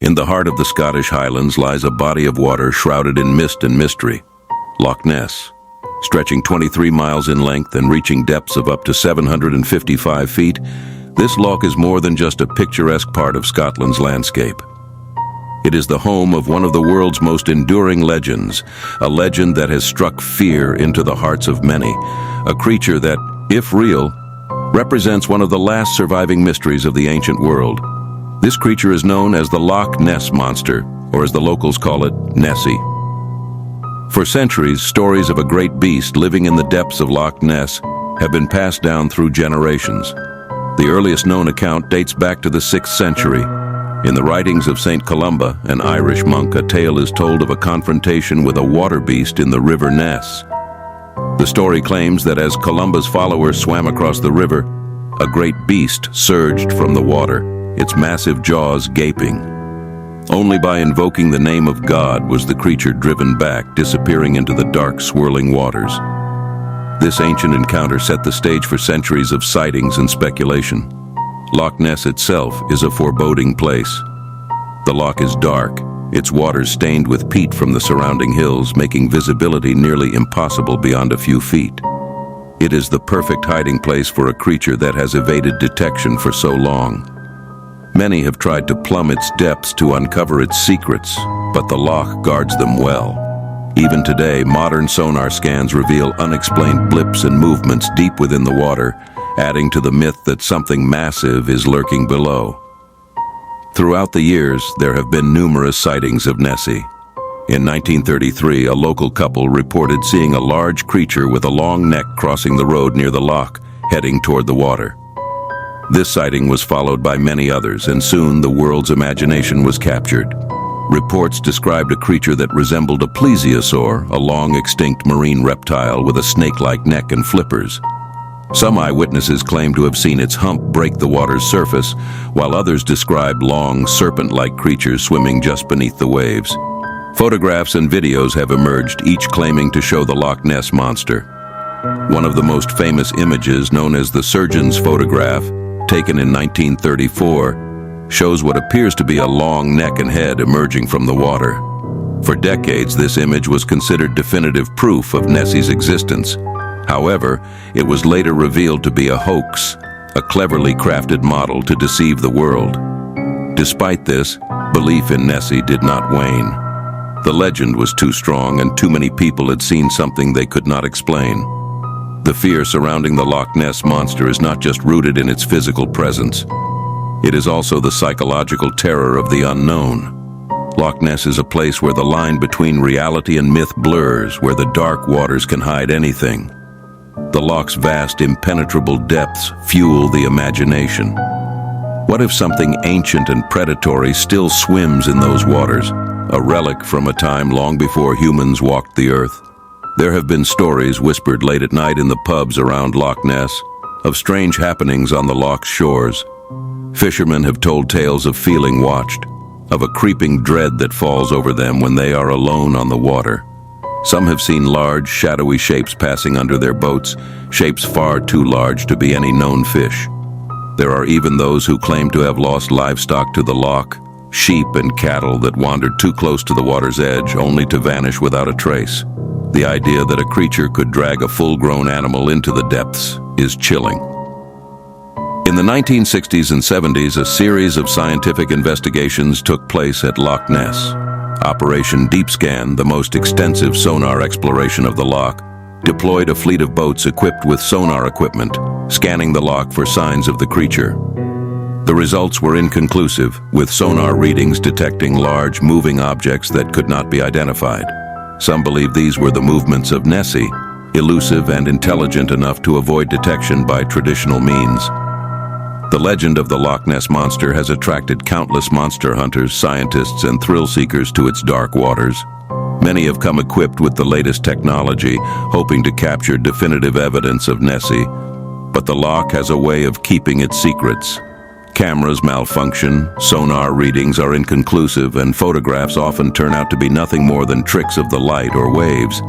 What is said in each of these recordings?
In the heart of the Scottish Highlands lies a body of water shrouded in mist and mystery, Loch Ness. Stretching 23 miles in length and reaching depths of up to 755 feet, this loch is more than just a picturesque part of Scotland's landscape. It is the home of one of the world's most enduring legends, a legend that has struck fear into the hearts of many, a creature that, if real, represents one of the last surviving mysteries of the ancient world. This creature is known as the Loch Ness Monster, or as the locals call it, Nessie. For centuries, stories of a great beast living in the depths of Loch Ness have been passed down through generations. The earliest known account dates back to the 6th century. In the writings of St. Columba, an Irish monk, a tale is told of a confrontation with a water beast in the river Ness. The story claims that as Columba's followers swam across the river, a great beast surged from the water, its massive jaws gaping. Only by invoking the name of God was the creature driven back, disappearing into the dark, swirling waters. This ancient encounter set the stage for centuries of sightings and speculation. Loch Ness itself is a foreboding place. The loch is dark, its waters stained with peat from the surrounding hills, making visibility nearly impossible beyond a few feet. It is the perfect hiding place for a creature that has evaded detection for so long. Many have tried to plumb its depths to uncover its secrets, but the loch guards them well. Even today, modern sonar scans reveal unexplained blips and movements deep within the water, adding to the myth that something massive is lurking below. Throughout the years, there have been numerous sightings of Nessie. In 1933, a local couple reported seeing a large creature with a long neck crossing the road near the loch, heading toward the water. This sighting was followed by many others, and soon the world's imagination was captured. Reports described a creature that resembled a plesiosaur, a long-extinct marine reptile with a snake-like neck and flippers. Some eyewitnesses claimed to have seen its hump break the water's surface, while others described long, serpent-like creatures swimming just beneath the waves. Photographs and videos have emerged, each claiming to show the Loch Ness Monster. One of the most famous images, known as the surgeon's photograph, taken in 1934, shows what appears to be a long neck and head emerging from the water. For decades, this image was considered definitive proof of Nessie's existence. However, it was later revealed to be a hoax, a cleverly crafted model to deceive the world. Despite this, belief in Nessie did not wane. The legend was too strong, and too many people had seen something they could not explain. The fear surrounding the Loch Ness Monster is not just rooted in its physical presence. It is also the psychological terror of the unknown. Loch Ness is a place where the line between reality and myth blurs, where the dark waters can hide anything. The loch's vast, impenetrable depths fuel the imagination. What if something ancient and predatory still swims in those waters, a relic from a time long before humans walked the earth? There have been stories whispered late at night in the pubs around Loch Ness of strange happenings on the loch's shores. Fishermen have told tales of feeling watched, of a creeping dread that falls over them when they are alone on the water. Some have seen large, shadowy shapes passing under their boats, shapes far too large to be any known fish. There are even those who claim to have lost livestock to the loch, sheep and cattle that wandered too close to the water's edge only to vanish without a trace. The idea that a creature could drag a full-grown animal into the depths is chilling. In the 1960s and 70s, a series of scientific investigations took place at Loch Ness. Operation Deep Scan, the most extensive sonar exploration of the loch, deployed a fleet of boats equipped with sonar equipment, scanning the loch for signs of the creature. The results were inconclusive, with sonar readings detecting large, moving objects that could not be identified. Some believe these were the movements of Nessie, elusive and intelligent enough to avoid detection by traditional means. The legend of the Loch Ness Monster has attracted countless monster hunters, scientists, and thrill-seekers to its dark waters. Many have come equipped with the latest technology, hoping to capture definitive evidence of Nessie. But the loch has a way of keeping its secrets. Cameras malfunction, sonar readings are inconclusive, and photographs often turn out to be nothing more than tricks of the light or waves.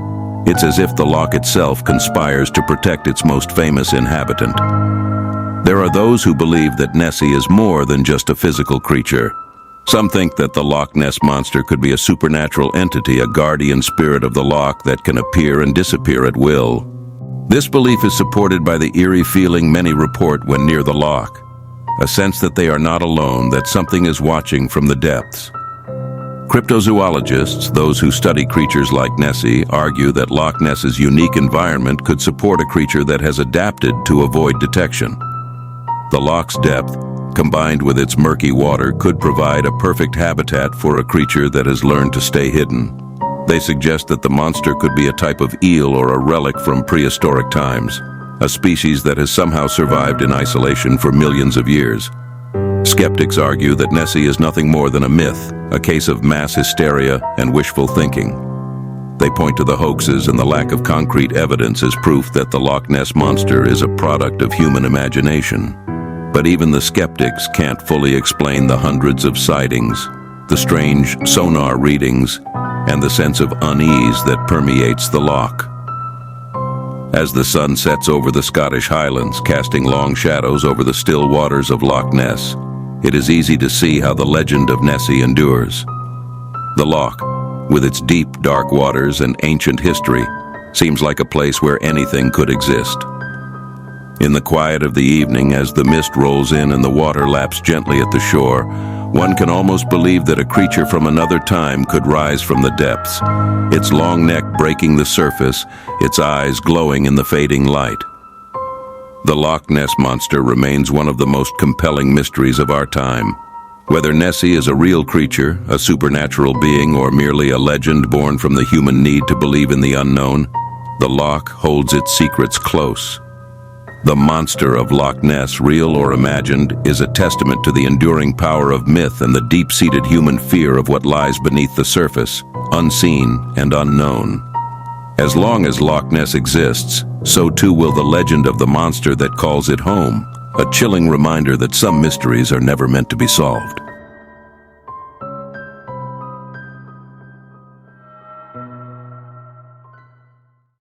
It's as if the loch itself conspires to protect its most famous inhabitant. There are those who believe that Nessie is more than just a physical creature. Some think that the Loch Ness Monster could be a supernatural entity, a guardian spirit of the loch that can appear and disappear at will. This belief is supported by the eerie feeling many report when near the loch, a sense that they are not alone, that something is watching from the depths. Cryptozoologists, those who study creatures like Nessie, argue that Loch Ness's unique environment could support a creature that has adapted to avoid detection. The loch's depth, combined with its murky water, could provide a perfect habitat for a creature that has learned to stay hidden. They suggest that the monster could be a type of eel or a relic from prehistoric times, a species that has somehow survived in isolation for millions of years. Skeptics argue that Nessie is nothing more than a myth, a case of mass hysteria and wishful thinking. They point to the hoaxes and the lack of concrete evidence as proof that the Loch Ness Monster is a product of human imagination. But even the skeptics can't fully explain the hundreds of sightings, the strange sonar readings, and the sense of unease that permeates the loch. As the sun sets over the Scottish Highlands, casting long shadows over the still waters of Loch Ness, it is easy to see how the legend of Nessie endures. The loch, with its deep, dark waters and ancient history, seems like a place where anything could exist. In the quiet of the evening, as the mist rolls in and the water laps gently at the shore, one can almost believe that a creature from another time could rise from the depths, its long neck breaking the surface, its eyes glowing in the fading light. The Loch Ness Monster remains one of the most compelling mysteries of our time. Whether Nessie is a real creature, a supernatural being, or merely a legend born from the human need to believe in the unknown, the loch holds its secrets close. The monster of Loch Ness, real or imagined, is a testament to the enduring power of myth and the deep-seated human fear of what lies beneath the surface, unseen and unknown. As long as Loch Ness exists, so too will the legend of the monster that calls it home, a chilling reminder that some mysteries are never meant to be solved.